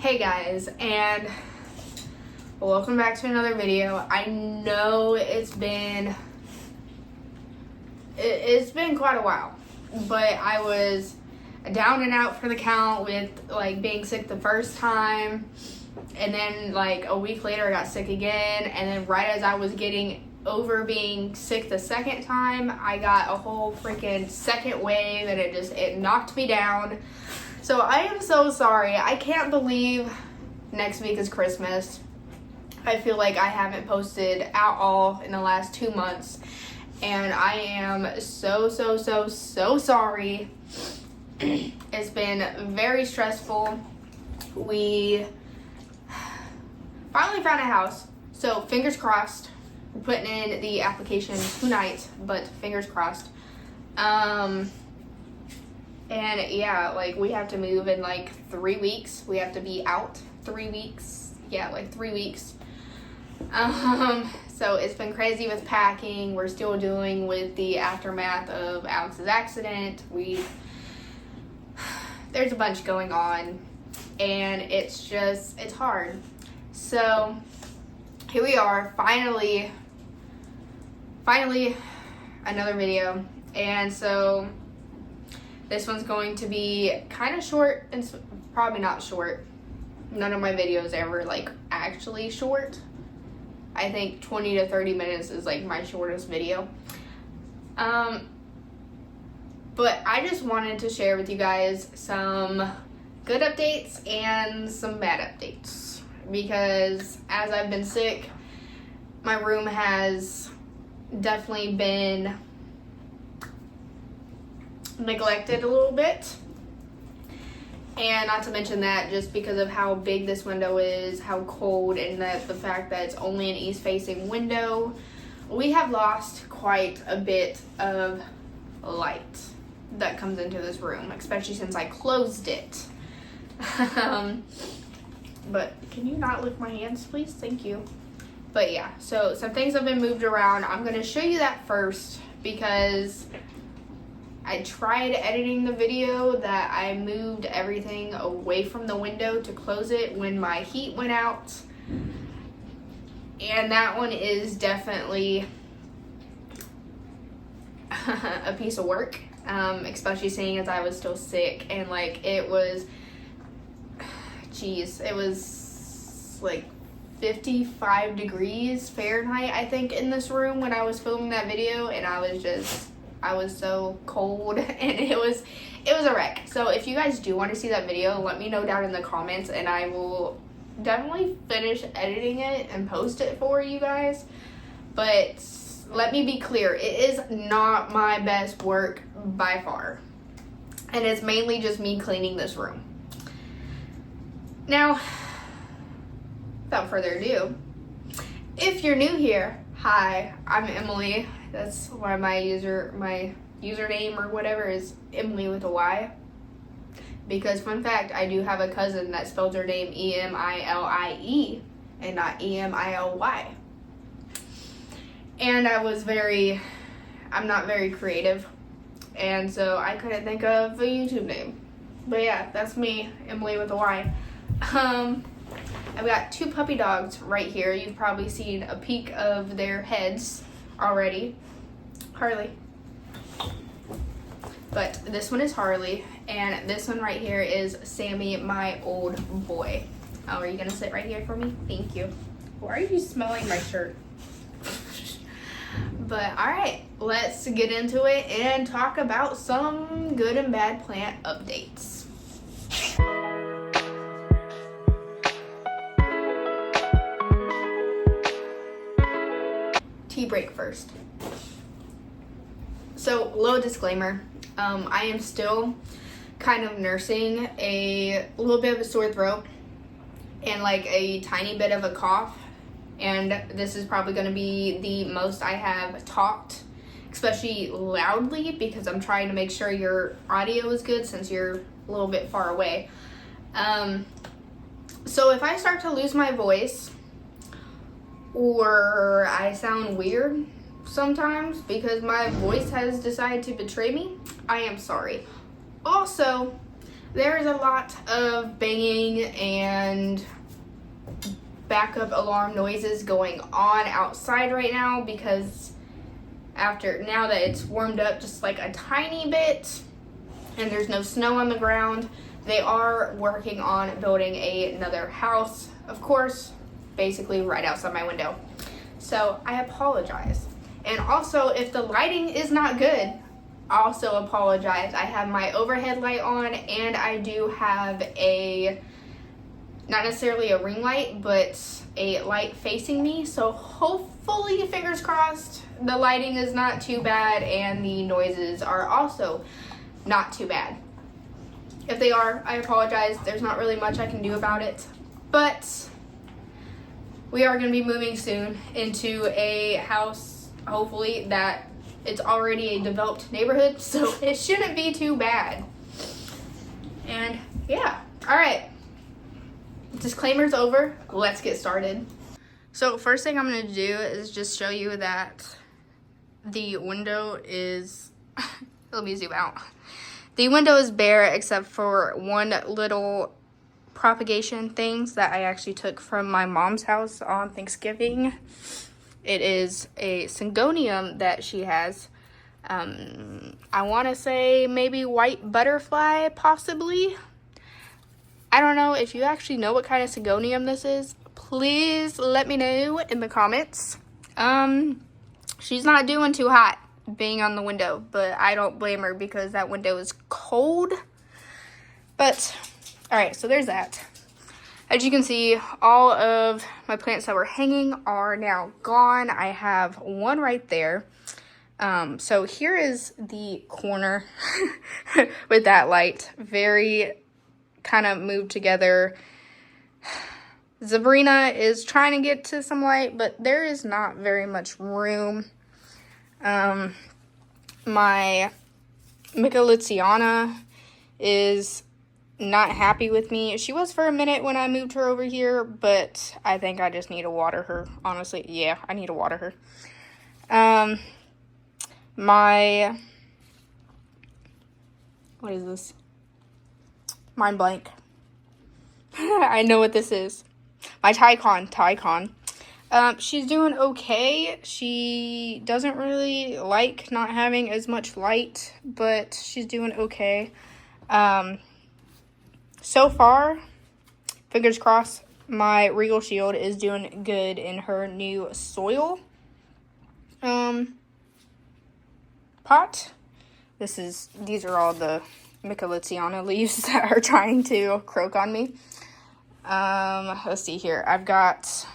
Hey guys, and welcome back to another video. I know it's been quite a while, but I was down and out for the count with like being sick the first time, and then like a week later I got sick again, and then right as I was getting over being sick the second time, I got a whole freaking second wave, and it knocked me down. So I am so sorry. I can't believe next week is Christmas. I feel like I haven't posted at all in the last 2 months, and I am so sorry. It's been very stressful. We finally found a house, so fingers crossed. We're putting in the application tonight, but fingers crossed. And yeah, like we have to move in like 3 weeks. We have to be out 3 weeks. Yeah, like 3 weeks. So it's been crazy with packing. We're still dealing with the aftermath of Alex's accident. There's a bunch going on, and it's hard. So here we are, finally another video. And so this one's going to be kind of short, and probably not short. None of my videos ever like actually short. I think 20 to 30 minutes is like my shortest video. But I just wanted to share with you guys some good updates and some bad updates, because as I've been sick, my room has definitely been neglected a little bit. And not to mention that just because of how big this window is, how cold, and that the fact that it's only an east-facing window, we have lost quite a bit of light that comes into this room, especially since I closed it. But can you not lick my hands, please? Thank you. But yeah, so some things have been moved around. I'm going to show you that first, because I tried editing the video that I moved everything away from the window to close it when my heat went out. And that one is definitely a piece of work, especially seeing as I was still sick, and like it was like 55 degrees Fahrenheit, I think, in this room when I was filming that video, and I was so cold, and it was a wreck. So if you guys do want to see that video, let me know down in the comments, and I will definitely finish editing it and post it for you guys. But let me be clear, it is not my best work by far, and it's mainly just me cleaning this room. Now, without further ado, if you're new here, hi, I'm Emily. That's why my username or whatever is Emily with a Y. Because fun fact, I do have a cousin that spells her name E-M-I-L-I-E and not E-M-I-L-Y. And I'm not very creative, and so I couldn't think of a YouTube name. But yeah, that's me, Emily with a Y. I've got 2 puppy dogs right here. You've probably seen a peek of their heads already. Harley. But this one is Harley, and this one right here is Sammy, my old boy. Oh, are you gonna sit right here for me? Thank you. Why are you smelling my shirt? But alright, let's get into it and talk about some good and bad plant updates. Tea break first. So, little disclaimer, I am still kind of nursing a little bit of a sore throat and like a tiny bit of a cough, and this is probably going to be the most I have talked, especially loudly, because I'm trying to make sure your audio is good since you're a little bit far away. So if I start to lose my voice, or I sound weird sometimes because my voice has decided to betray me, I am sorry. Also, there's a lot of banging and backup alarm noises going on outside right now because now that it's warmed up just like a tiny bit and there's no snow on the ground, they are working on building another house, of course, basically right outside my window. So I apologize. And also, if the lighting is not good, I also apologize. I have my overhead light on, and I do have not necessarily a ring light, but a light facing me. So hopefully, fingers crossed, the lighting is not too bad and the noises are also not too bad. If they are, I apologize. There's not really much I can do about it, but we are going to be moving soon into a house, hopefully, that it's already a developed neighborhood, so it shouldn't be too bad. And yeah, all right. Disclaimer's over. Let's get started. So first thing I'm going to do is just show you that the window is, let me zoom out. The window is bare except for one little propagation things that I actually took from my mom's house on Thanksgiving. It is a syngonium that she has. I want to say maybe white butterfly, possibly. I don't know. If you actually know what kind of syngonium this is, please let me know in the comments. She's not doing too hot being on the window, but I don't blame her because that window is cold. But, alright, so there's that. As you can see, all of my plants that were hanging are now gone. I have one right there. So here is the corner with that light. Very kind of moved together. Sabrina is trying to get to some light, but there is not very much room. My Michelitziana is not happy with me. She was for a minute when I moved her over here, but I think I just need to water her. Honestly, yeah, I need to water her. What is this? Mind blank. I know what this is. My Tycon. She's doing okay. She doesn't really like not having as much light, but she's doing okay. So far, fingers crossed, my Regal Shield is doing good in her new soil pot. These are all the Michelitziana leaves that are trying to croak on me. Let's see here. I've got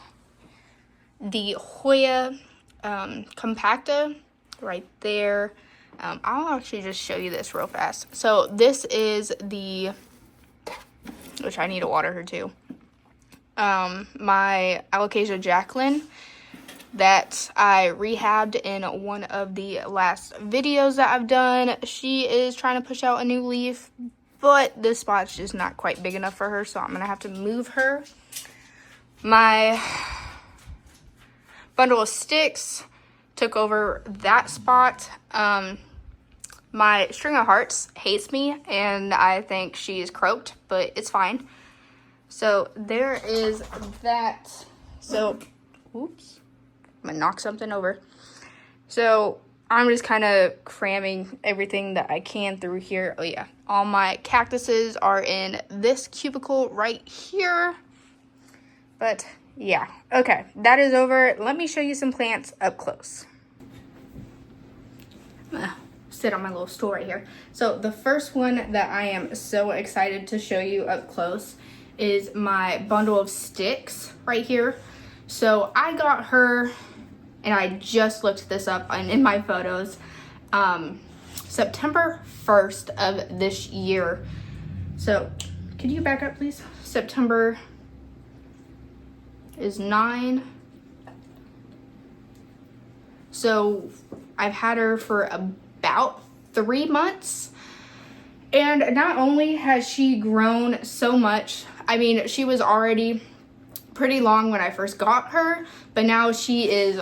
the Hoya compacta right there. I'll actually just show you this real fast. So this is which I need to water her too. My Alocasia Jacqueline that I rehabbed in one of the last videos that I've done. She is trying to push out a new leaf, but this spot's just not quite big enough for her, so I'm going to have to move her. My bundle of sticks took over that spot. My string of hearts hates me, and I think she's croaked, but it's fine. So there is that. So, oops. I'm going to knock something over. So I'm just kind of cramming everything that I can through here. Oh yeah, all my cactuses are in this cubicle right here. But yeah, okay, that is over. Let me show you some plants up close. I'm gonna sit on my little stool right here. So the first one that I am so excited to show you up close is my bundle of sticks right here. So I got her, and I just looked this up in my photos, September 1st of this year. So, could you back up, please? September is 9. So, I've had her for about 3 months. And not only has she grown so much, I mean, she was already pretty long when I first got her, but now she is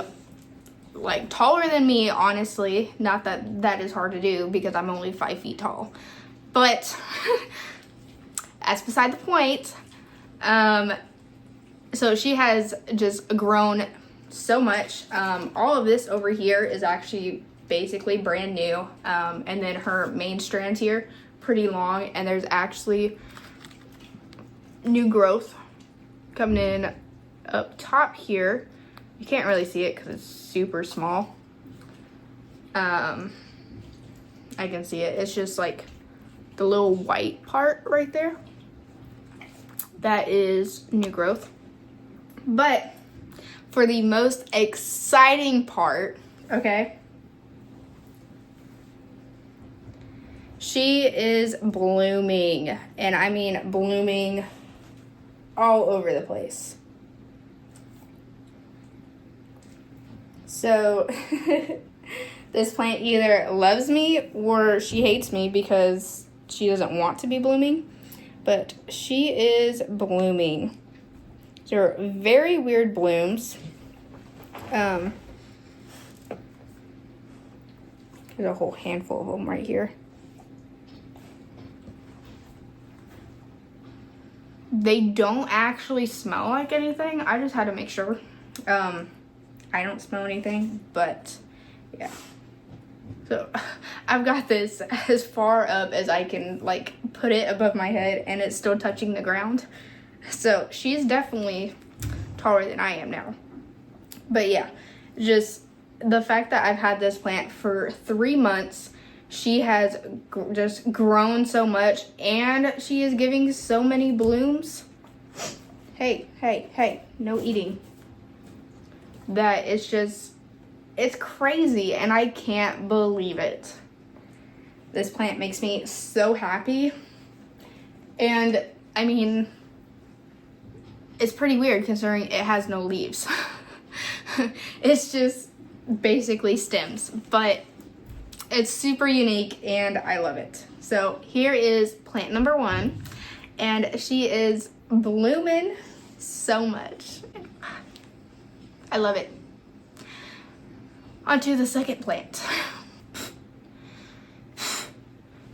like taller than me, honestly. Not that that is hard to do because I'm only 5 feet tall, but that's beside the point. So she has just grown so much. All of this over here is actually basically brand new. And then her main strand here, pretty long, and there's actually new growth coming in up top here. You can't really see it because it's super small. I can see it. It's just like the little white part right there. That is new growth. But for the most exciting part, okay, she is blooming. And I mean blooming all over the place. So this plant either loves me or she hates me because she doesn't want to be blooming. But she is blooming. They're very weird blooms. There's a whole handful of them right here. They don't actually smell like anything. I just had to make sure. I don't smell anything, but yeah. So I've got this as far up as I can like put it above my head, and it's still touching the ground. So she's definitely taller than I am now. But yeah, just the fact that I've had this plant for 3 months, she has just grown so much, and she is giving so many blooms. Hey, no eating. That it's just, it's crazy, and I can't believe it. This plant makes me so happy. And I mean, it's pretty weird considering it has no leaves. It's just basically stems, but it's super unique and I love it. So here is plant number 1, and she is blooming so much. I love it. On to the second plant.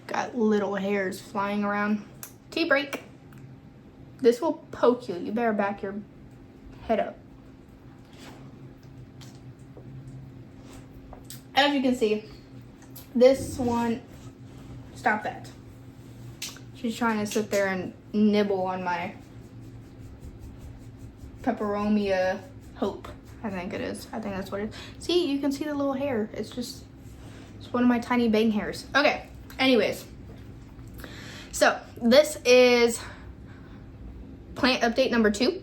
Got little hairs flying around. Tea break. This will poke you. You better back your head up. As you can see, this one, stop that. She's trying to sit there and nibble on my peperomia hope. I think it is. I think that's what it is. See, you can see the little hair. It's one of my tiny bang hairs. Okay, anyways. So, this is plant update number 2.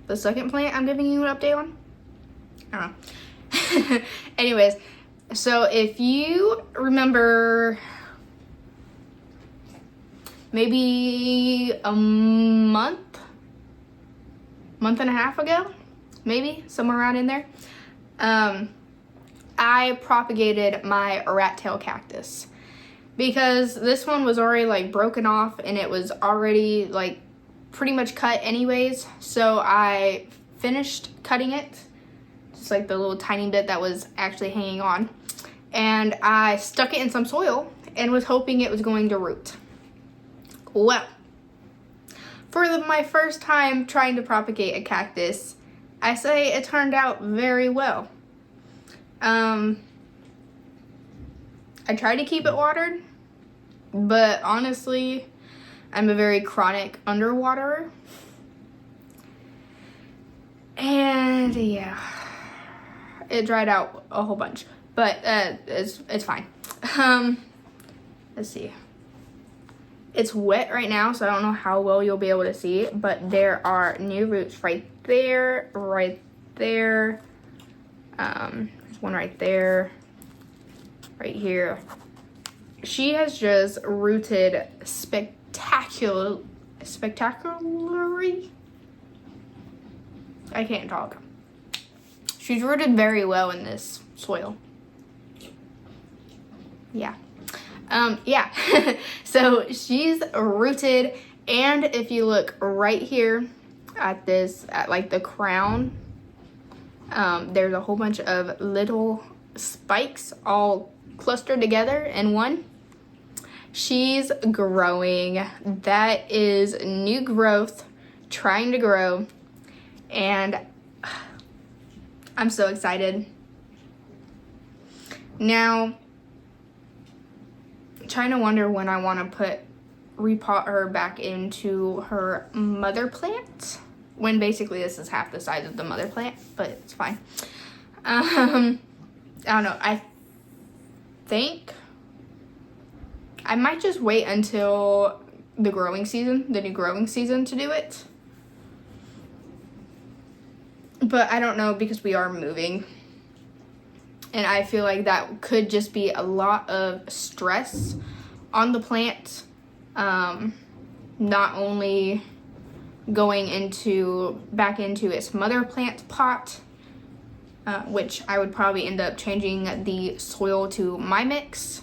The second plant I'm giving you an update on. I don't know. Anyways, so if you remember maybe a month and a half ago, maybe somewhere around in there, I propagated my rat tail cactus because this one was already like broken off and it was already like pretty much cut anyways. So I finished cutting it, just like the little tiny bit that was actually hanging on, and I stuck it in some soil and was hoping it was going to root. Well, for my first time trying to propagate a cactus, I say it turned out very well. I tried to keep it watered, but honestly, I'm a very chronic underwaterer. And yeah, it dried out a whole bunch, but it's fine. Let's see. It's wet right now, so I don't know how well you'll be able to see it, but there are new roots right there, right there. There's one right there, right here. She has just rooted spectacularly. I can't talk. She's rooted very well in this soil. Yeah. Yeah. So she's rooted, and if you look right here at this, at like the crown, there's a whole bunch of little spikes all clustered together in one. She's growing. That is new growth, trying to grow, and I'm so excited. Now, trying to wonder when I want to repot her back into her mother plant, when basically this is half the size of the mother plant, but it's fine. I don't know. I think I might just wait until the growing season, the new growing season, to do it. But I don't know, because we are moving. And I feel like that could just be a lot of stress on the plant. Not only going back into its mother plant pot, which I would probably end up changing the soil to my mix,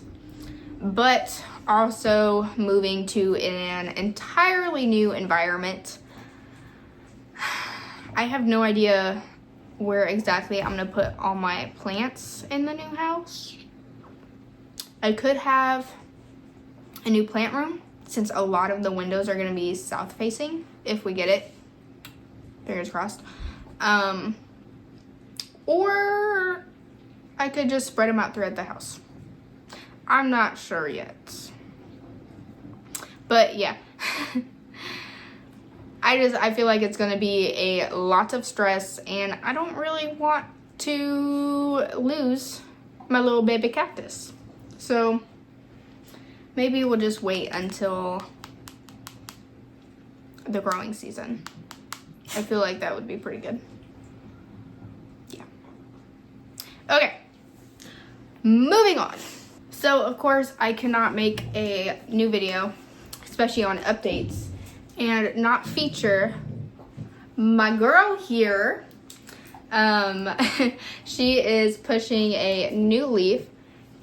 but also moving to an entirely new environment. I have no idea where exactly I'm gonna put all my plants in the new house. I could have a new plant room, since a lot of the windows are gonna be south facing, if we get it. Fingers crossed. Or I could just spread them out throughout the house. I'm not sure yet. But yeah. I feel like it's gonna be a lot of stress, and I don't really want to lose my little baby cactus. So maybe we'll just wait until the growing season. I feel like that would be pretty good. Yeah. Okay. Moving on. So of course I cannot make a new video, especially on updates, and not feature my girl here. She is pushing a new leaf,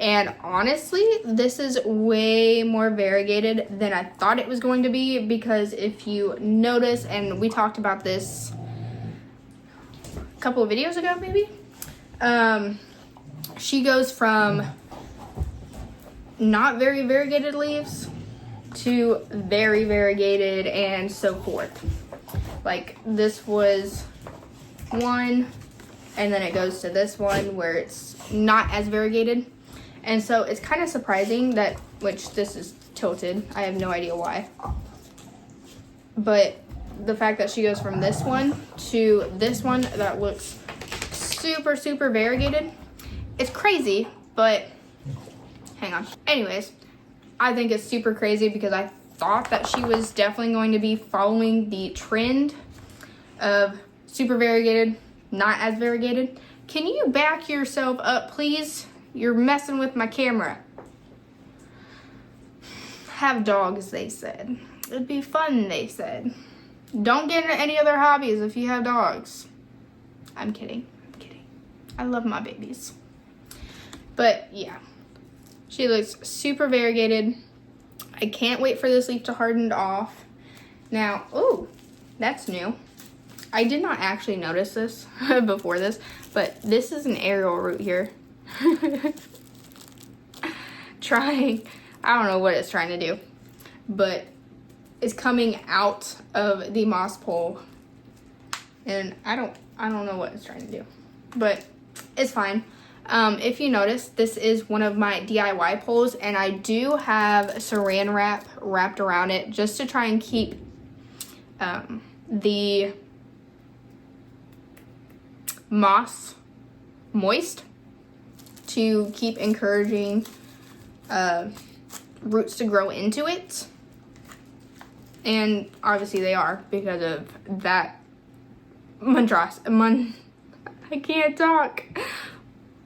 and honestly, this is way more variegated than I thought it was going to be, because if you notice, and we talked about this a couple of videos ago maybe, she goes from not very variegated leaves to very variegated and so forth. Like this was one, and then it goes to this one where it's not as variegated. And so it's kind of surprising that, which this is tilted, I have no idea why, but the fact that she goes from this one to this one that looks super, super variegated, it's crazy. But hang on. Anyways, I think it's super crazy because I thought that she was definitely going to be following the trend of super variegated, not as variegated. Can you back yourself up, please? You're messing with my camera. Have dogs, they said. It'd be fun, they said. Don't get into any other hobbies if you have dogs. I'm kidding. I'm kidding. I love my babies. But yeah. She looks super variegated. I can't wait for this leaf to harden off. Now, oh, that's new. I did not actually notice this before this, but this is an aerial root here. I don't know what it's trying to do, but it's coming out of the moss pole, and I don't know what it's trying to do, but it's fine. If you notice, this is one of my DIY poles, and I do have saran wrap wrapped around it just to try and keep the moss moist, to keep encouraging roots to grow into it. And obviously they are, because of that I can't talk.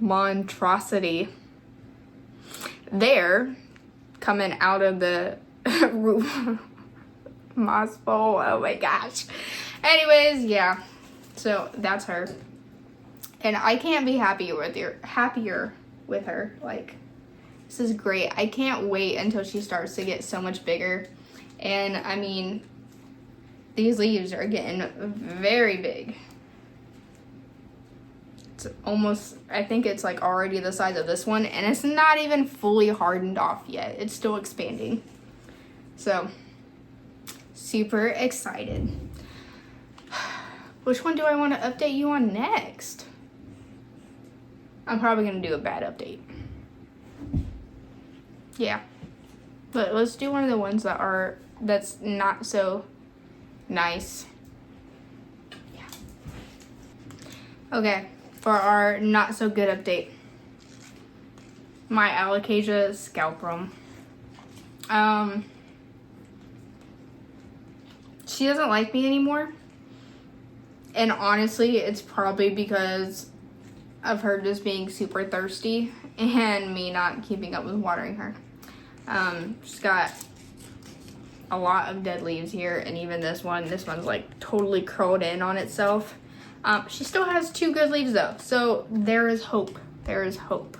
Monstrosity there coming out of the roof moss bowl. Oh my gosh. Anyways, yeah, so that's her, and I can't be happier with her. Like, this is great. I can't wait until she starts to get so much bigger. And I mean, these leaves are getting very big. It's almost, I think it's like already the size of this one, and it's not even fully hardened off yet. It's still expanding. So, super excited. Which one do I want to update you on next? I'm probably going to do a bad update. Yeah. But let's do one of the ones that's not so nice. Yeah. Okay, for our not so good update. My alocasia scalprum. She doesn't like me anymore. And honestly, it's probably because of her just being super thirsty and me not keeping up with watering her. She's got a lot of dead leaves here, and even this one's like totally curled in on itself. She still has 2 good leaves though, so there is hope. There is hope.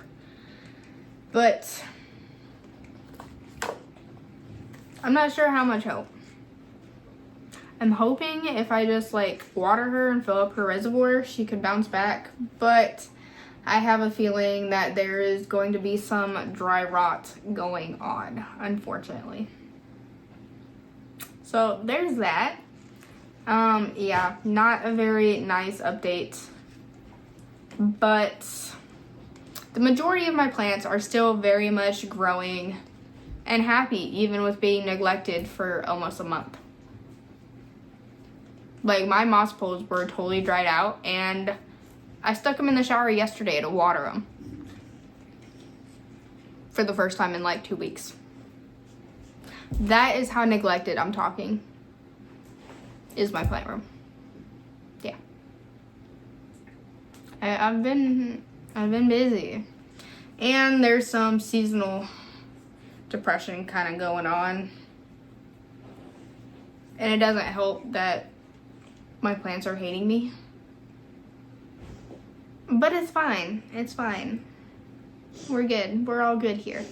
But I'm not sure how much hope. I'm hoping if I just like water her and fill up her reservoir, she could bounce back, but I have a feeling that there is going to be some dry rot going on, unfortunately. So there's that. Yeah, not a very nice update, but the majority of my plants are still very much growing and happy, even with being neglected for almost a month. Like, my moss poles were totally dried out, and I stuck them in the shower yesterday to water them. For the first time in like 2 weeks. That is how neglected I'm talking. Is my plant room. Yeah. I've been busy. And there's some seasonal depression kind of going on. And it doesn't help that my plants are hating me. But it's fine. It's fine. We're good. We're all good here.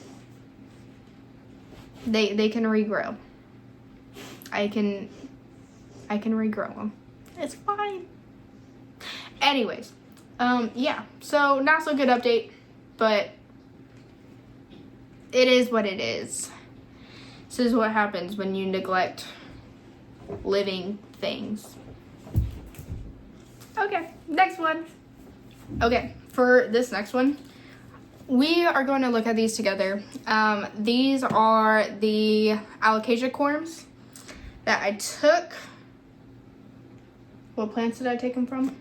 They can regrow. I can regrow them. It's fine. Anyways, yeah. So not so good update, but it is what it is. This is what happens when you neglect living things. Okay, next one. Okay, for this next one, we are going to look at these together. These are the alocasia corms that I took. What plants did I take them from?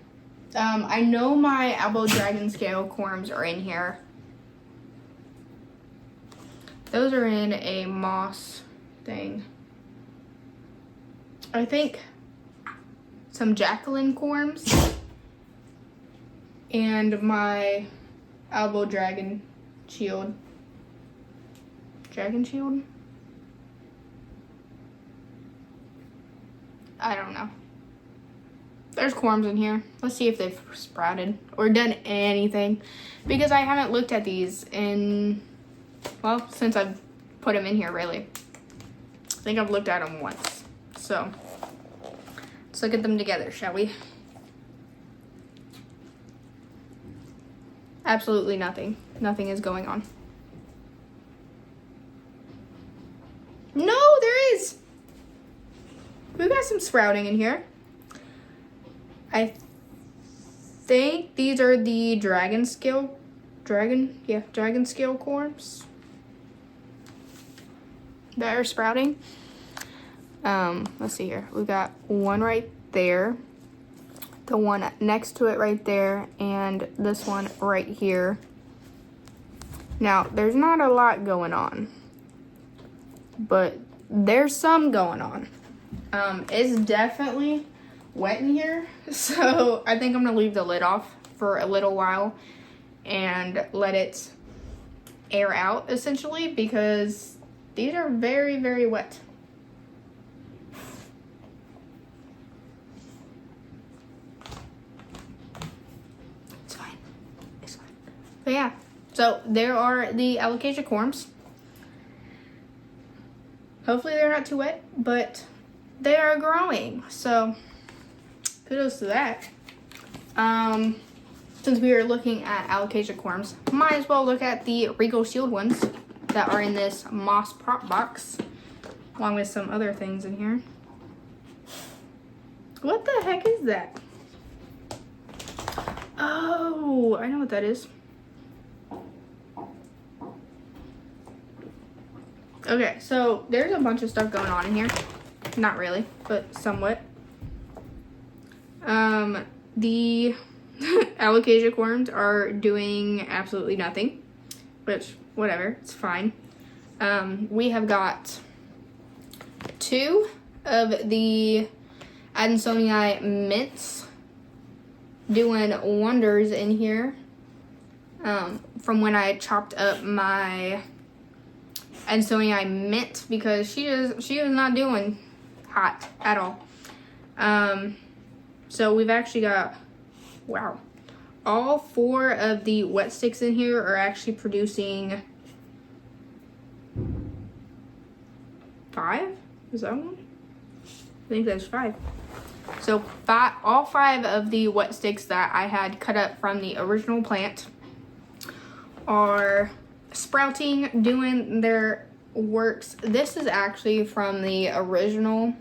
I know my elbow dragon scale corms are in here. Those are in a moss thing. I think some Jacqueline corms and my elbow dragon shield. Dragon shield? I don't know. There's corms in here. Let's see if they've sprouted or done anything, because I haven't looked at these in, well, since I've put them in here, really. I think I've looked at them once. So let's look at them together, shall we? Absolutely nothing. Nothing is going on. No, there is. We got some sprouting in here. I think these are the dragon scale corms that are sprouting. Let's see here. We got one right there, the one next to it right there, and this one right here. Now, there's not a lot going on, but there's some going on. It's definitely wet in here, so I think I'm gonna leave the lid off for a little while and let it air out, essentially, because these are very, very wet. It's fine. It's fine. But yeah, so there are the alocasia corms. Hopefully they're not too wet, but they are growing, so kudos to that. since we are looking at alocasia corms, might as well look at the Regal Shield ones that are in this moss prop box, along with some other things in here. What the heck is that? Oh, I know what that is. Okay, so there's a bunch of stuff going on in here. Not really, but somewhat. The alocasia corms are doing absolutely nothing, which, whatever, it's fine. We have got 2 of the Adansonii mints doing wonders in here. From when I chopped up my Adansonii mint, because she is not doing hot at all. So we've actually got, wow, all 4 of the wet sticks in here are actually producing 5. Is that one? I think that's 5. So all 5 of the wet sticks that I had cut up from the original plant are sprouting, doing their works. This is actually from the original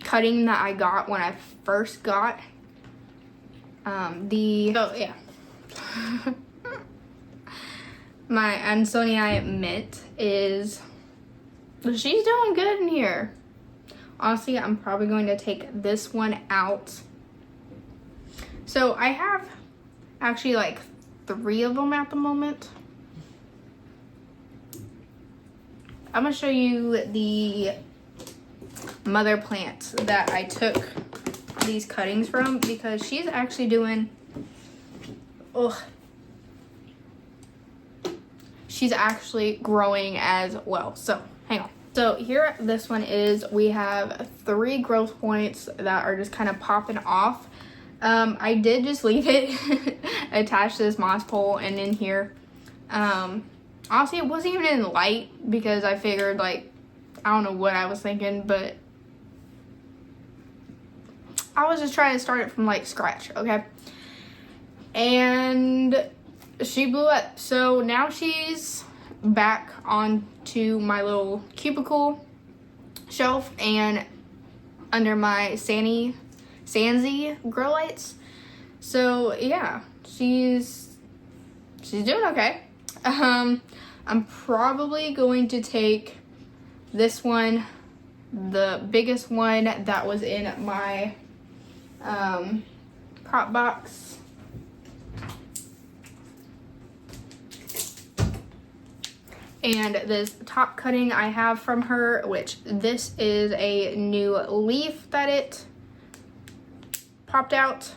cutting that I got when I first got my Adansonii mint is, she's doing good in here. Honestly, I'm probably going to take this one out. So I have actually like 3 of them at the moment. I'm gonna show you the mother plant that I took these cuttings from, because she's actually doing, she's actually growing as well. So hang on. So here this one is, we have 3 growth points that are just kind of popping off. I did just leave it attached to this moss pole and in here. Honestly, it wasn't even in light, because I figured, like, I don't know what I was thinking, but I was just trying to start it from like scratch, okay? And she blew up. So now she's back onto my little cubicle shelf and under my Sansy grow lights. So yeah, she's doing okay. I'm probably going to take this one, the biggest one that was in my prop box, and this top cutting I have from her, which this is a new leaf that it popped out.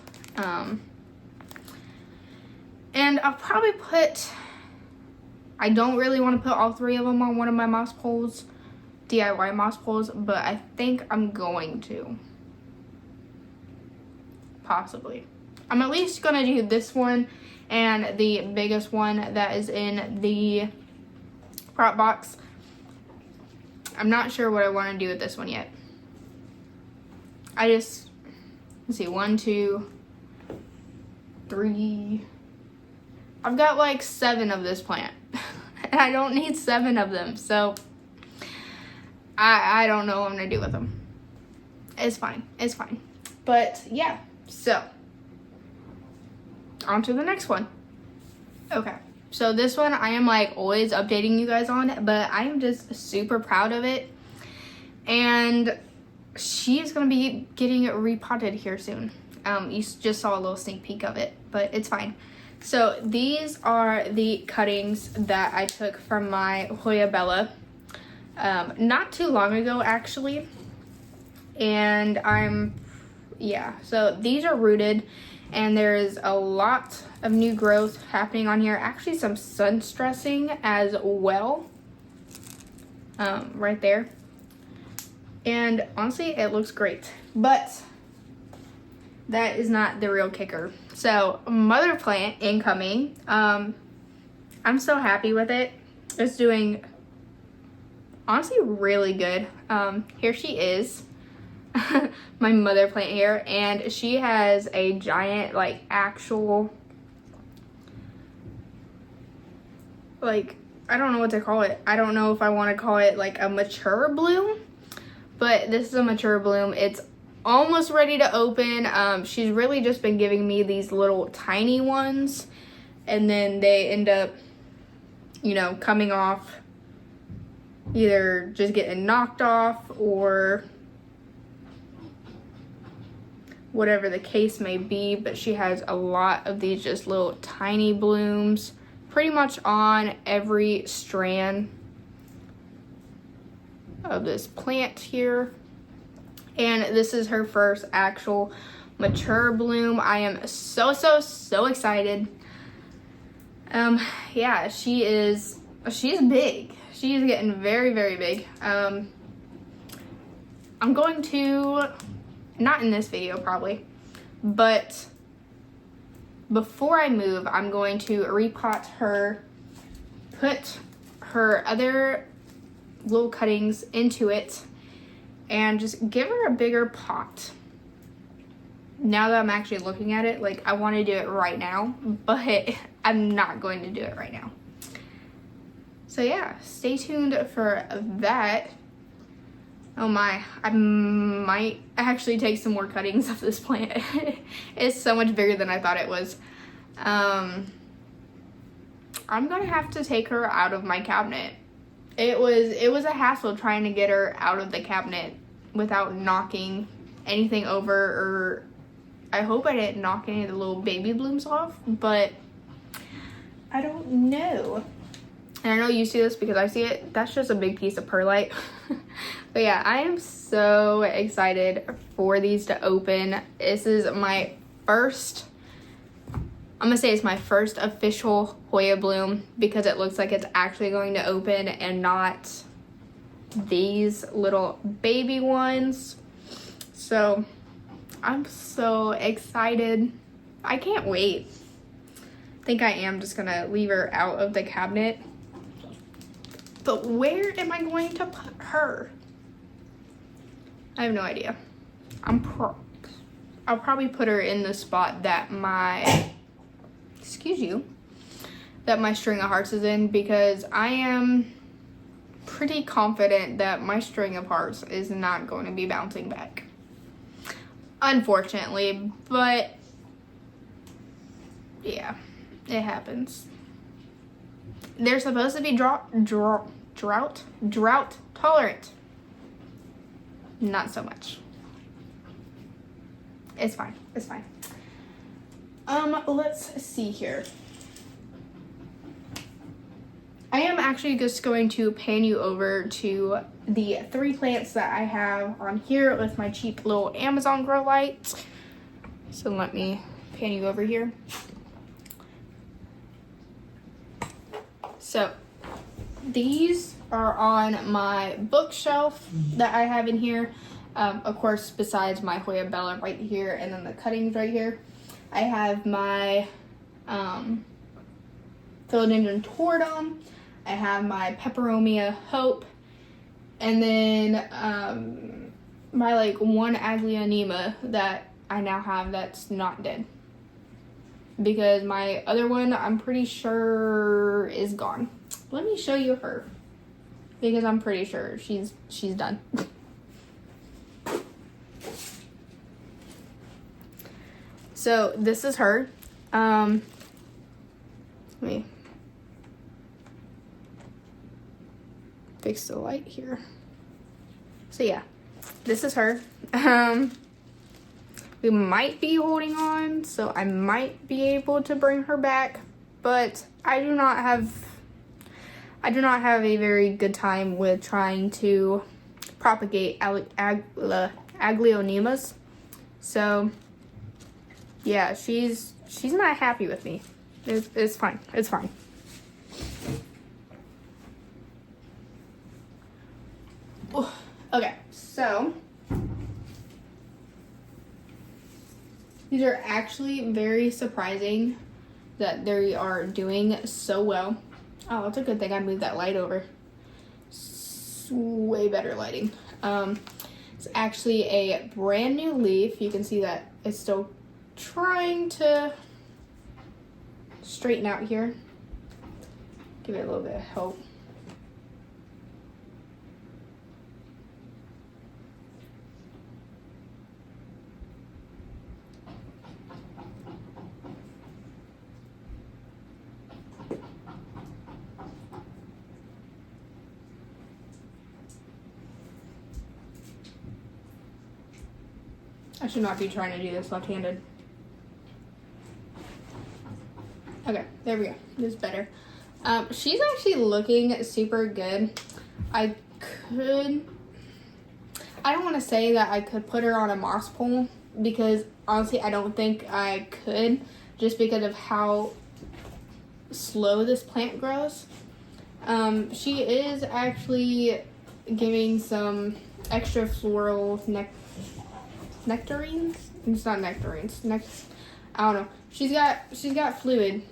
And I'll probably put, I don't really want to put all 3 of them on one of my moss poles, DIY moss poles, but I think I'm going to. Possibly. I'm at least gonna do this one and the biggest one that is in the prop box. I'm not sure what I want to do with this one yet. Let's see, 1, 2, 3. I've got like 7 of this plant and I don't need 7 of them, so I don't know what I'm gonna do with them. It's fine, but yeah. So, on to the next one. Okay, so this one I am like always updating you guys on, but I am just super proud of it. And she is going to be getting repotted here soon. You just saw a little sneak peek of it, but it's fine. So these are the cuttings that I took from my Hoya Bella not too long ago actually. And so these are rooted, and there's a lot of new growth happening on here. Actually, some sun stressing as well, right there. And honestly, it looks great, but that is not the real kicker. So mother plant incoming. I'm so happy with it. It's doing honestly really good. Here she is. my mother plant here, and she has a giant, like, actual, like, I don't know what to call it. I don't know if I want to call it like a mature bloom, but this is a mature bloom. It's almost ready to open. She's really just been giving me these little tiny ones, and then they end up, you know, coming off, either just getting knocked off or whatever the case may be. But she has a lot of these just little tiny blooms pretty much on every strand of this plant here. And this is her first actual mature bloom. I am so excited. Yeah, she's big. She is getting very big. I'm going to, not in this video probably, but before I move, I'm going to repot her, put her other little cuttings into it, and just give her a bigger pot. Now that I'm actually looking at it, like, I want to do it right now, but I'm not going to do it right now. So yeah, stay tuned for that. Oh my, I might actually take some more cuttings of this plant. It's so much bigger than I thought it was. I'm gonna have to take her out of my cabinet. It was a hassle trying to get her out of the cabinet without knocking anything over, or I hope I didn't knock any of the little baby blooms off, but I don't know. And I know you see this because I see it. That's just a big piece of perlite. But yeah, I am so excited for these to open. This is my first, I'm gonna say it's my first official Hoya bloom, because it looks like it's actually going to open and not these little baby ones. So I'm so excited. I can't wait. I think I am just gonna leave her out of the cabinet. But where am I going to put her? I have no idea. I'll probably put her in the spot that my, that my string of hearts is in, because I am pretty confident that my string of hearts is not going to be bouncing back. Unfortunately, but yeah, it happens. They're supposed to be drought tolerant. Not so much. It's fine. It's fine. Let's see here. I am actually just going to pan you over to the 3 plants that I have on here with my cheap little Amazon grow lights. So let me pan you over here. So these are on my bookshelf that I have in here. Of course, besides my Hoya Bella right here and then the cuttings right here, I have my Philodendron Tordum. I have my Peperomia Hope, and then my like one Aglaonema that I now have that's not dead, because my other one I'm pretty sure is gone. Let me show you her, because I'm pretty sure she's done. So this is her. Let me fix the light here. So yeah, this is her. We might be holding on, so I might be able to bring her back, but I do not have a very good time with trying to propagate Aglaonemas. So yeah, she's not happy with me. It's fine. It's fine. Okay, so these are actually very surprising that they are doing so well. Oh, it's a good thing I moved that light over. Way better lighting. It's actually a brand new leaf. You can see that it's still trying to straighten out here. Give it a little bit of help. I should not be trying to do this left-handed. Okay, there we go. This is better. She's actually looking super good. I don't want to say that I could put her on a moss pole because honestly I don't think I could, just because of how slow this plant grows. She is actually giving some extra floral nectarines. It's not nectarines. I don't know. She's got fluid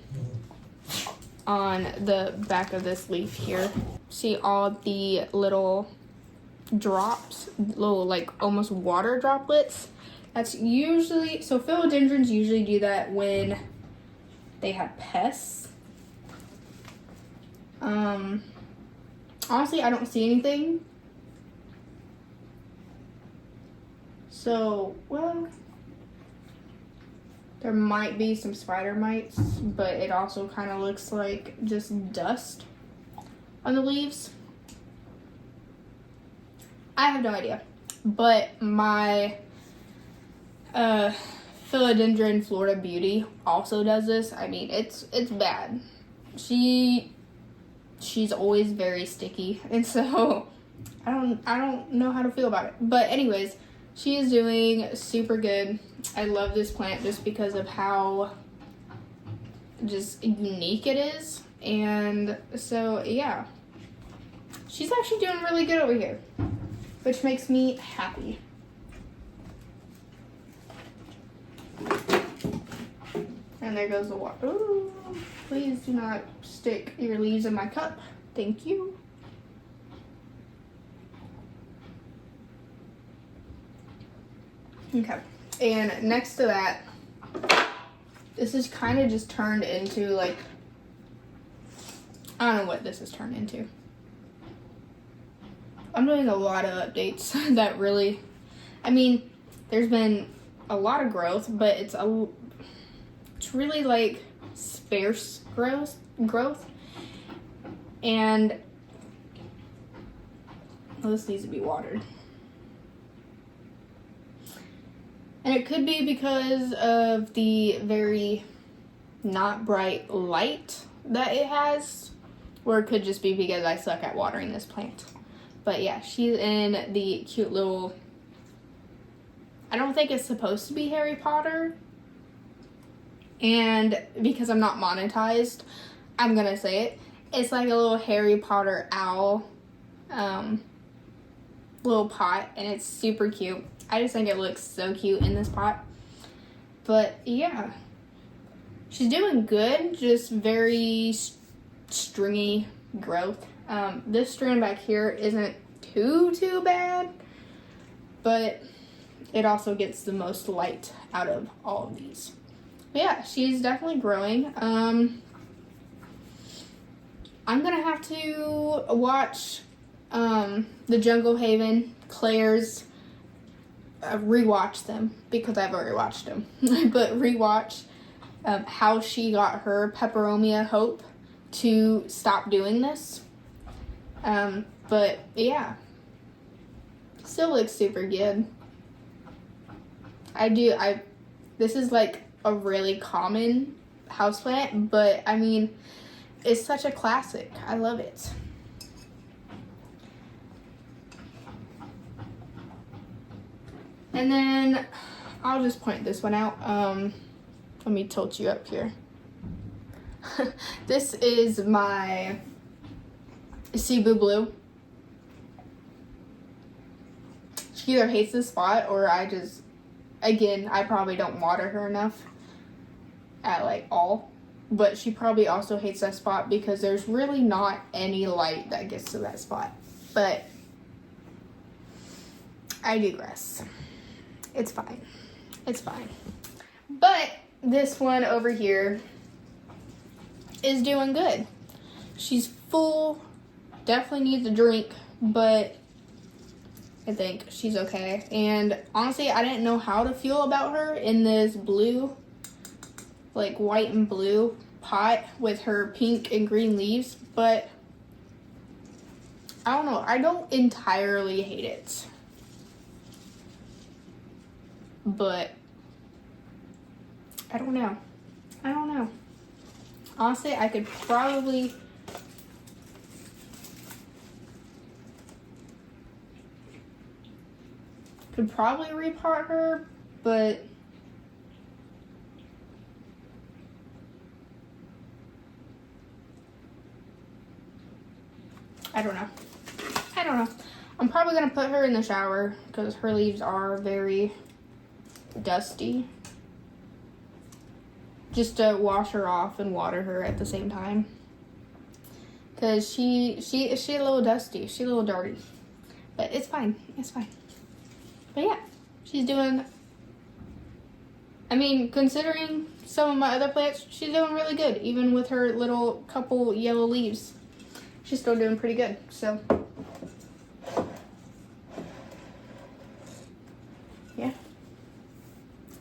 on the back of this leaf here. See all the little drops, little like almost water droplets. That's usually, so philodendrons usually do that when they have pests. Honestly, I don't see anything. So, well, there might be some spider mites, but it also kind of looks like just dust on the leaves. I have no idea. But my philodendron Florida Beauty also does this. I mean, it's bad. She's always very sticky, and so I don't know how to feel about it. But anyways, she is doing super good. I love this plant just because of how just unique it is. And so, yeah. She's actually doing really good over here, which makes me happy. And there goes the water. Ooh, please do not stick your leaves in my cup. Thank you. Okay, and next to that, this is kind of just turned into like, I don't know what this has turned into. I'm doing a lot of updates that really, I mean, there's been a lot of growth, but it's really like sparse growth, and well, this needs to be watered. And it could be because of the very not bright light that it has, or it could just be because I suck at watering this plant. But yeah, she's in the cute little, I don't think it's supposed to be Harry Potter. And because I'm not monetized, I'm gonna say it. It's like a little Harry Potter owl little pot, and it's super cute. I just think it looks so cute in this pot. But yeah, she's doing good, just very stringy growth. This strand back here isn't too bad, but it also gets the most light out of all of these. But yeah, she's definitely growing. I'm gonna have to watch the Jungle Haven, Claire's, rewatch them because I've already watched them, but rewatch how she got her peperomia hope to stop doing this. But yeah, still looks super good. This is like a really common houseplant, but I mean, it's such a classic. I love it. And then I'll just point this one out. Let me tilt you up here. This is my Cebu Blue. She either hates this spot or I probably don't water her enough at like all. But she probably also hates that spot because there's really not any light that gets to that spot. But I digress. It's fine. It's fine. But this one over here is doing good. She's full. Definitely needs a drink, but I think she's okay. And honestly, I didn't know how to feel about her in this blue, like white and blue pot with her pink and green leaves, but I don't know. I don't entirely hate it, but I don't know. Honestly, I could probably repot her, but I don't know. I'm probably gonna put her in the shower because her leaves are very dusty. Just to wash her off and water her at the same time. Cause she a little dusty. She a little dirty. But it's fine. But yeah, she's doing, I mean, considering some of my other plants, she's doing really good. Even with her little couple yellow leaves, she's still doing pretty good. So yeah,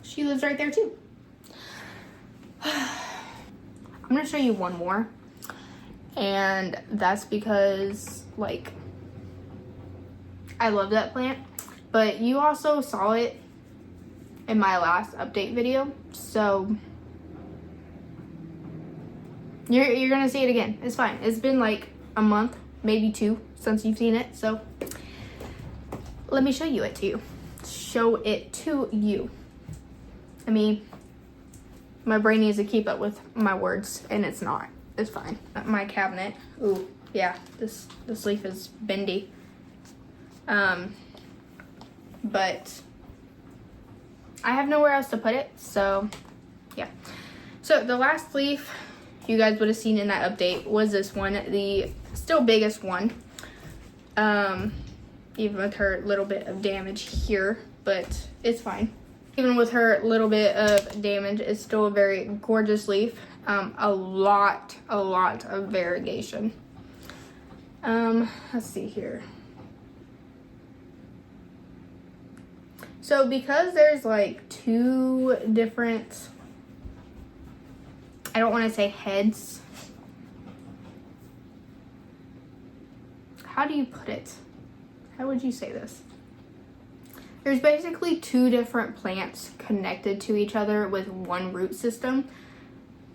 she lives right there too. I'm gonna show you one more, and that's because, like, I love that plant, but you also saw it in my last update video, so you're gonna see it again. It's fine. It's been like a month, maybe 2, since you've seen it, so let me show it to you. I mean, my brain needs to keep up with my words, and it's not. It's fine. My cabinet. Ooh, yeah. This leaf is bendy. But I have nowhere else to put it, so yeah. So the last leaf you guys would have seen in that update was this one, the still biggest one. Even with her little bit of damage here, but it's fine. Even with her little bit of damage, it's still a very gorgeous leaf. A lot of variegation. Let's see here. So because there's like 2 different, I don't want to say heads. How do you put it? How would you say this? There's basically 2 different plants connected to each other with one root system.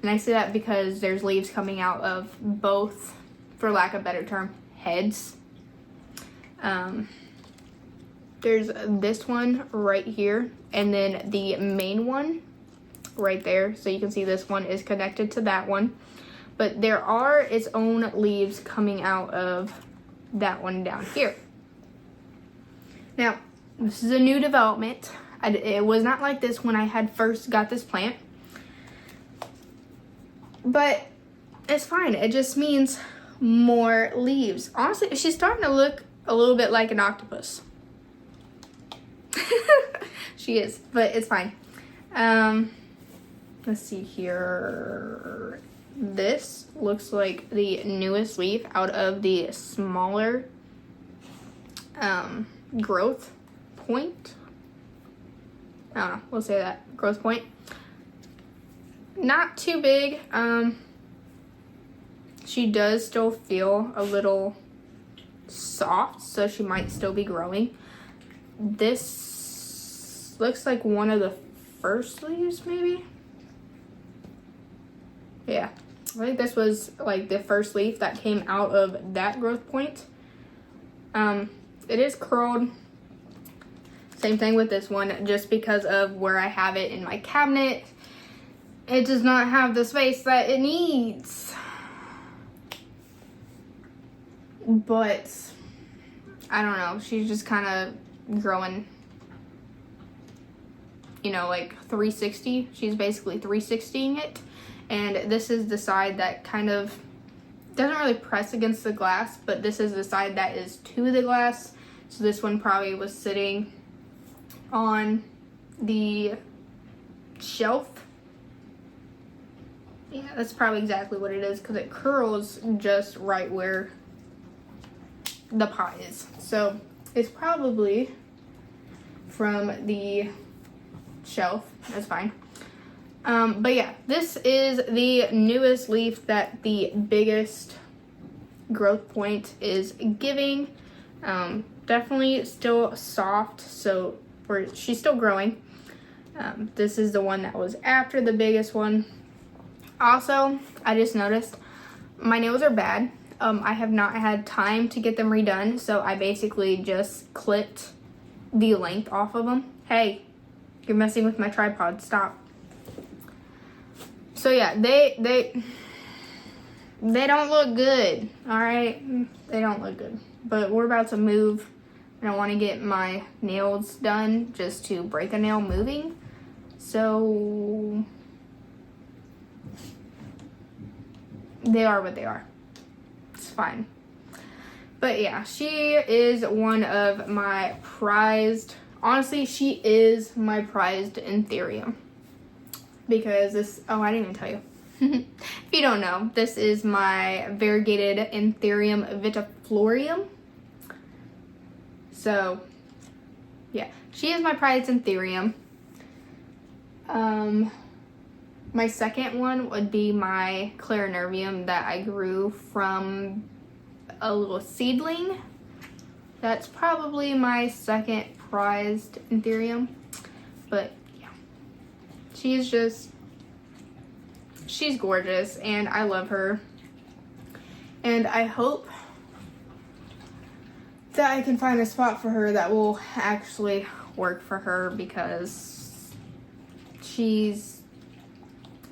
And I say that because there's leaves coming out of both, for lack of a better term, heads. There's this one right here, and then the main one right there. So you can see this one is connected to that one. But there are its own leaves coming out of that one down here. Now, this is a new development. It was not like this when I had first got this plant. But it's fine. It just means more leaves. Honestly, she's starting to look a little bit like an octopus. She is, but it's fine. Let's see here. This looks like the newest leaf out of the smaller growth point. I don't know, we'll say that. Growth point. Not too big. She does still feel a little soft, so she might still be growing. This looks like one of the first leaves, maybe? Yeah. I think this was like the first leaf that came out of that growth point. It is curled. Same thing with this one, just because of where I have it in my cabinet. It does not have the space that it needs. But I don't know, she's just kind of growing, you know, like 360. She's basically 360ing it. And this is the side that kind of doesn't really press against the glass, but this is the side that is to the glass. So this one probably was sitting on the shelf. Yeah, that's probably exactly what it is because it curls just right where the pot is. So it's probably from the shelf. That's fine. But yeah, this is the newest leaf that the biggest growth point is giving. Definitely still soft, so she's still growing. This is the one that was after the biggest one. Also, I just noticed my nails are bad. I have not had time to get them redone, so I basically just clipped the length off of them. Hey, you're messing with my tripod. Stop. So yeah, they don't look good. All right, they don't look good. But we're about to move, and I want to get my nails done just to break a nail moving. So they are what they are. It's fine. But yeah, she is one of my prized, honestly, she is my prized Anthurium. Because this, oh, I didn't even tell you. If you don't know, this is my variegated Anthurium vitiflorium. So, yeah, she is my prized Anthurium. My second one would be my Clarinervium that I grew from a little seedling. That's probably my second prized Anthurium. But yeah, she's gorgeous and I love her. And I hope that I can find a spot for her that will actually work for her because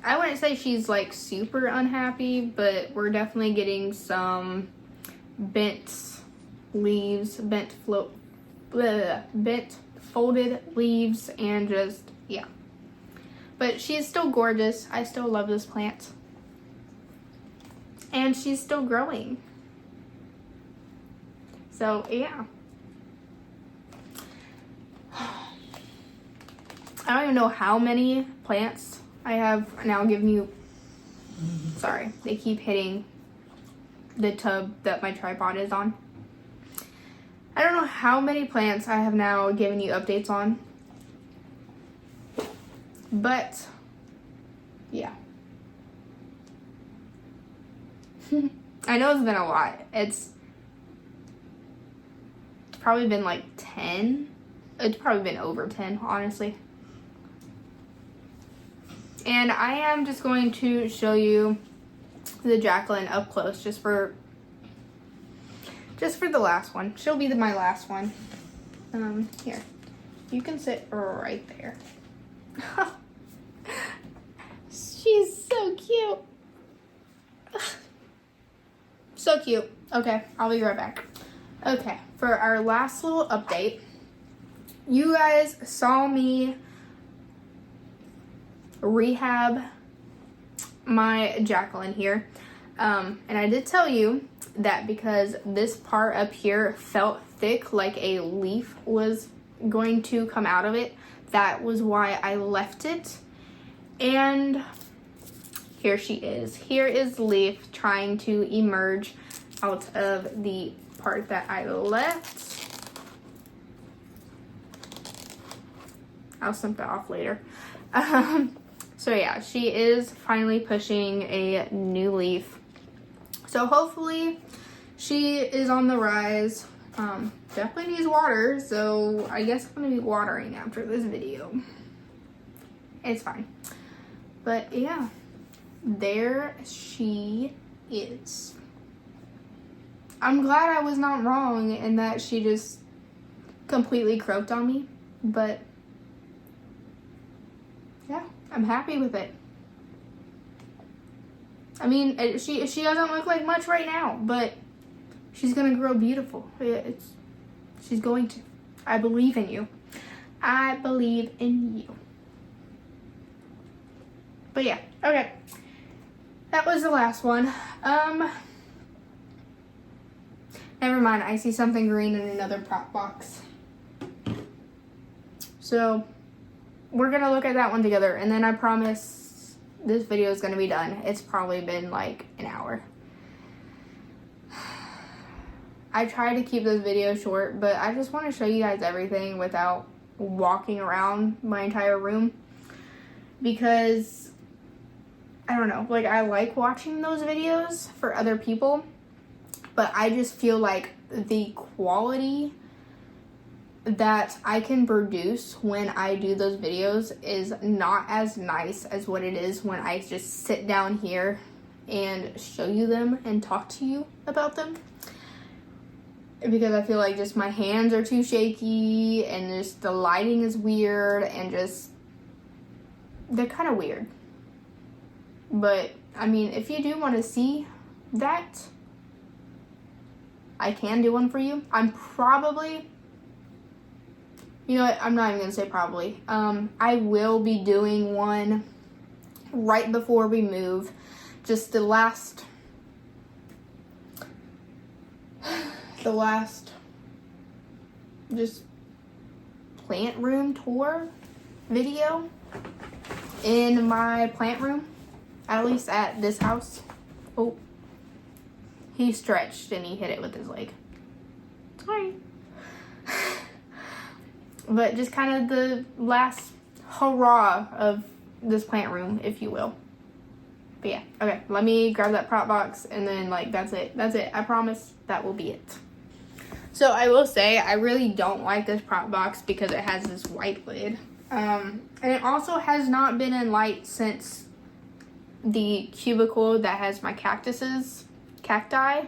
I wouldn't say she's like super unhappy, but we're definitely getting some bent leaves, bent folded leaves, and just, yeah. But she's still gorgeous. I still love this plant. And she's still growing. So, yeah. I don't even know how many plants I have now given you. Sorry, they keep hitting the tub that my tripod is on. I don't know how many plants I have now given you updates on. But, yeah. I know it's been a lot. It's probably been like 10. It's probably been over 10, honestly. And I am just going to show you the Jacqueline up close just for the last one. She'll be my last one. Here. You can sit right there. She's so cute. So cute. Okay, I'll be right back. Okay, for our last little update, you guys saw me rehab my Jacqueline here. And I did tell you that because this part up here felt thick, like a leaf was going to come out of it, that was why I left it. And here she is. Here is Leaf trying to emerge out of the part that I left. I'll snip it off later. So yeah, she is finally pushing a new leaf. So hopefully she is on the rise. Definitely needs water, so I guess I'm gonna be watering after this video. It's fine. But yeah, there she is. I'm glad I was not wrong and that she just completely croaked on me, but yeah, I'm happy with it. I mean, she doesn't look like much right now, but she's gonna grow beautiful. She's going to. I believe in you. I believe in you. But yeah, okay. That was the last one. Never mind, I see something green in another prop box. So we're gonna look at that one together, and then I promise this video is gonna be done. It's probably been like an hour. I try to keep this video short, but I just want to show you guys everything without walking around my entire room, because I don't know, like, I like watching those videos for other people, but I just feel like the quality that I can produce when I do those videos is not as nice as what it is when I just sit down here and show you them and talk to you about them. Because I feel like just my hands are too shaky, and just the lighting is weird, and just, they're kind of weird. But, I mean, if you do want to see that, I can do one for you. I'm probably, you know what, I'm not even going to say probably. I will be doing one right before we move. Just the last just plant room tour video in my plant room, at least at this house. Oh, he stretched and he hit it with his leg. Sorry. But just kind of the last hurrah of this plant room, if you will. But yeah, okay, let me grab that prop box, and then, like, that's it. That's it. I promise that will be it. So I will say, I really don't like this prop box because it has this white lid. And it also has not been in light since the cubicle that has my cacti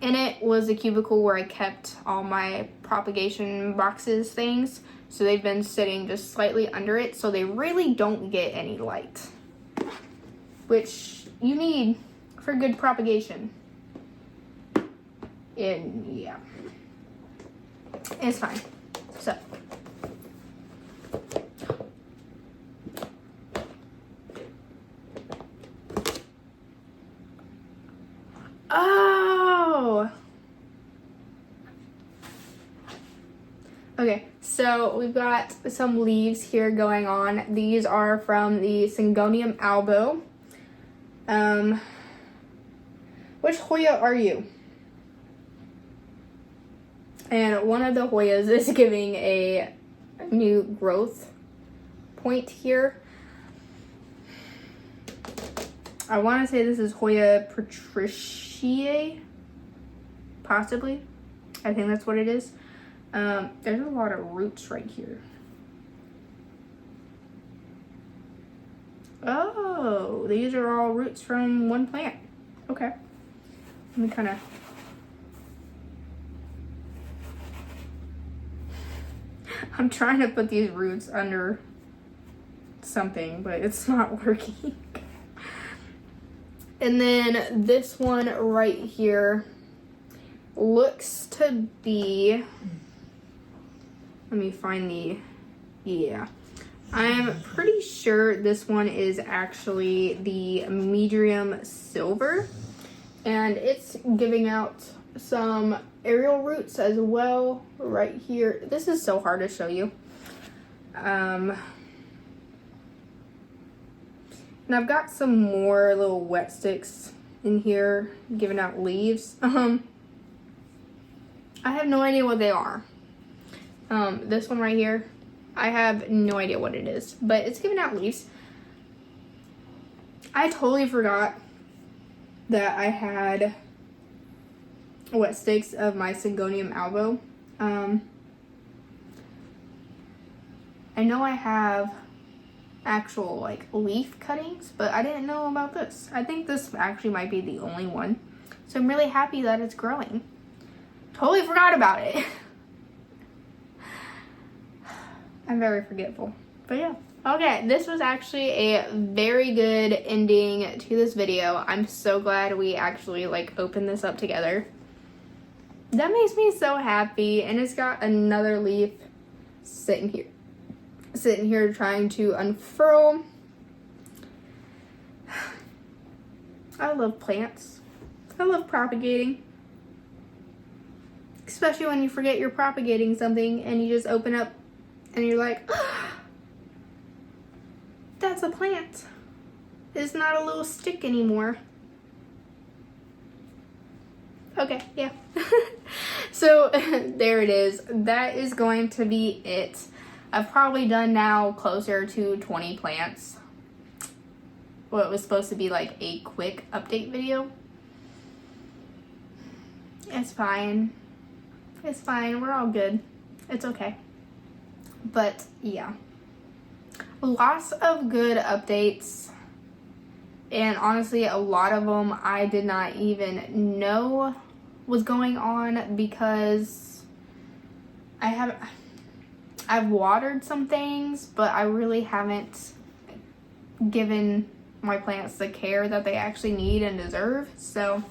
in it was a cubicle where I kept all my propagation boxes things. So they've been sitting just slightly under it, so they really don't get any light, which you need for good propagation. And yeah, it's fine. So okay, so we've got some leaves here going on. These are from the Syngonium albo. Which Hoya are you? And one of the Hoyas is giving a new growth point here. I want to say this is Hoya patriciae, possibly. I think that's what it is. There's a lot of roots right here. Oh, these are all roots from one plant. Okay. Let me kind of... I'm trying to put these roots under something, but it's not working. And then this one right here looks to be... Let me find the... Yeah. I'm pretty sure this one is actually the medium silver. And it's giving out some aerial roots as well right here. This is so hard to show you. And I've got some more little wet sticks in here giving out leaves. I have no idea what they are. This one right here, I have no idea what it is, but it's giving out leaves. I totally forgot that I had wet sticks of my Syngonium albo. I know I have actual like leaf cuttings, but I didn't know about this. I think this actually might be the only one. So I'm really happy that it's growing. Totally forgot about it. I'm very forgetful. But yeah. Okay, this was actually a very good ending to this video. I'm so glad we actually like opened this up together. That makes me so happy. And it's got another leaf sitting here trying to unfurl. I love plants. I love propagating. Especially when you forget you're propagating something and you just open up and you're like, that's a plant. It's not a little stick anymore. Okay, yeah. So there it is. That is going to be it. I've probably done now closer to 20 plants. What was supposed to be like a quick update video. It's fine. It's fine. We're all good. It's okay. But yeah. Lots of good updates. And honestly, a lot of them I did not even know was going on because I've watered some things, but I really haven't given my plants the care that they actually need and deserve. So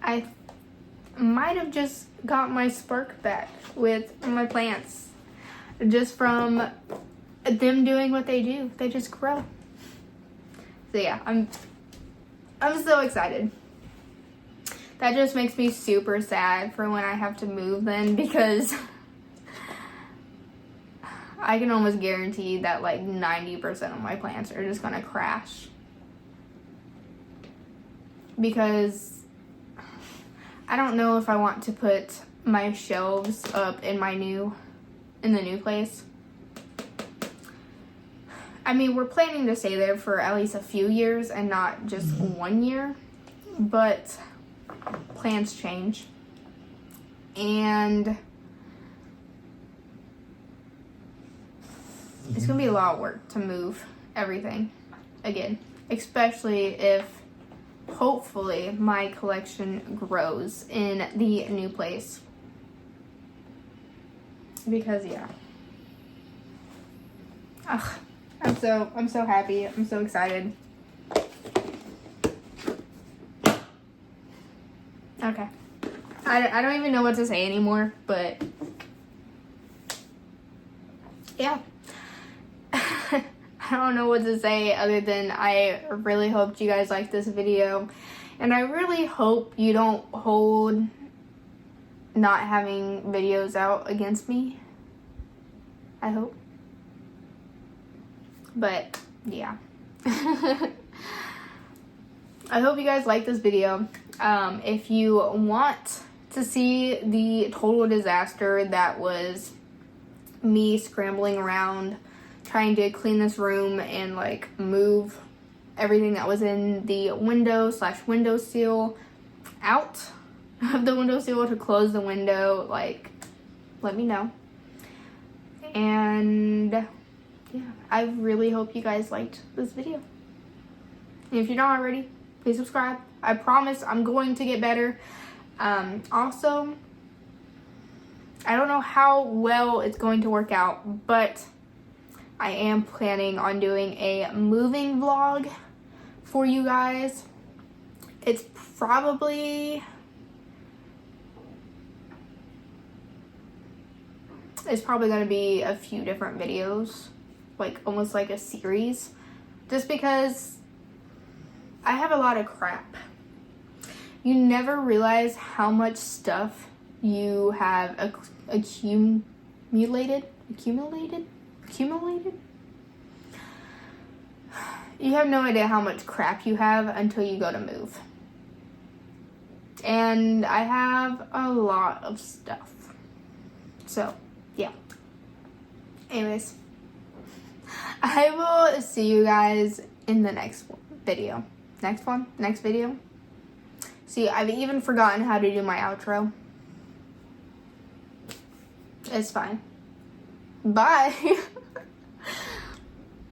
I might have just got my spark back with my plants just from them doing what they do. They just grow. So yeah, I'm so excited. That just makes me super sad for when I have to move then, because I can almost guarantee that like 90% of my plants are just gonna crash. Because I don't know if I want to put my shelves up in the new place. I mean, we're planning to stay there for at least a few years and not just 1 year, but plans change. And it's gonna be a lot of work to move everything again, especially if hopefully my collection grows in the new place. Because yeah. Ugh. I'm so happy. I'm so excited. Okay. I don't even know what to say anymore, but yeah. I don't know what to say other than I really hoped you guys liked this video. And I really hope you don't hold not having videos out against me. I hope. But yeah. I hope you guys like this video. If you want to see the total disaster that was me scrambling around trying to clean this room and like move everything that was in the windowsill out of the windowsill to close the window, like, let me know. And yeah, I really hope you guys liked this video. And if you're not already, please subscribe. I promise I'm going to get better. Also, I don't know how well it's going to work out, but I am planning on doing a moving vlog for you guys. It's probably going to be a few different videos, like almost like a series, just because I have a lot of crap. You never realize how much stuff you have accumulated. You have no idea how much crap you have until you go to move. And I have a lot of stuff. So, yeah. Anyways, I will see you guys in the next video. Next video. See, I've even forgotten how to do my outro. It's fine. Bye.